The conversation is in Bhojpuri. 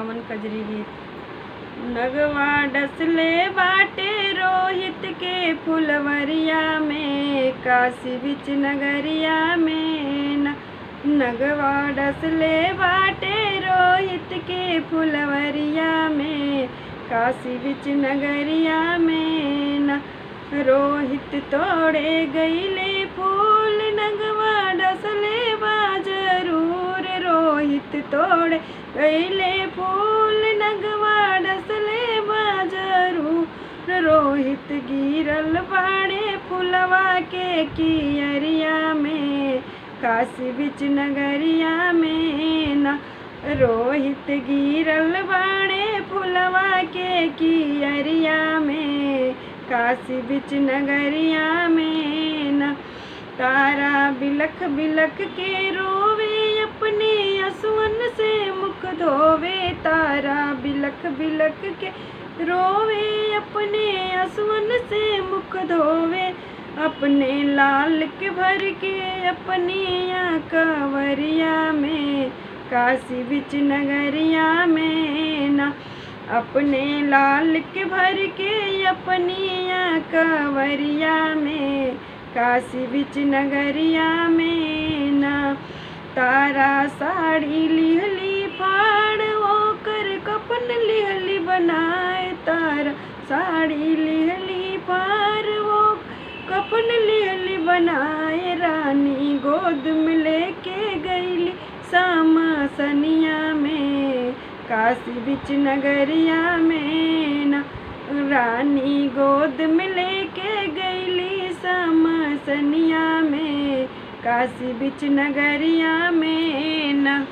अमन कजरी गीत। नगवा डसले बाटे रोहित के फुलवरिया में, काशी बिच नगरिया में नगवा डसले बाटे रोहित के फुलवरिया में, काशी बिच नगरिया में न रोहित तोड़े गईले फूल, नगवा डसले बा जरूर रोहित तोड़े गईले फूल, नगवा डसले बा जरूर रोहित गिरल बाड़े फुलवा के कियरिया में, काशी बिच नगरिया में न रोहित गिरल बाड़े फुलवा के कियरिया में, काशी बिच नगरिया में न तारा बिलख बिलख के रोवे, अपने असुअन से मुख धोवे, तारा बिलख बिलख के रोवे, अपने असुअन से मुख धोवे, अपने लाल के भर के अपनी कंवरिया में, काशी बिच नगरिया में न अपने लाल के भर के अपनी कंवरिया में, काशी बिच नगरिया में न तारा साड़ी लिहली फाड़ ओकर कफन लिहली बनाए, तारा साड़ी लिहली फाड़ वो कफन लिहली बनाए, रानी गोद में लेके गईली सामसनिया में, काशी बिच नगरिया में न रानी गोद में लेके गईली सामसनिया में, काशी बिच नगरिया में न।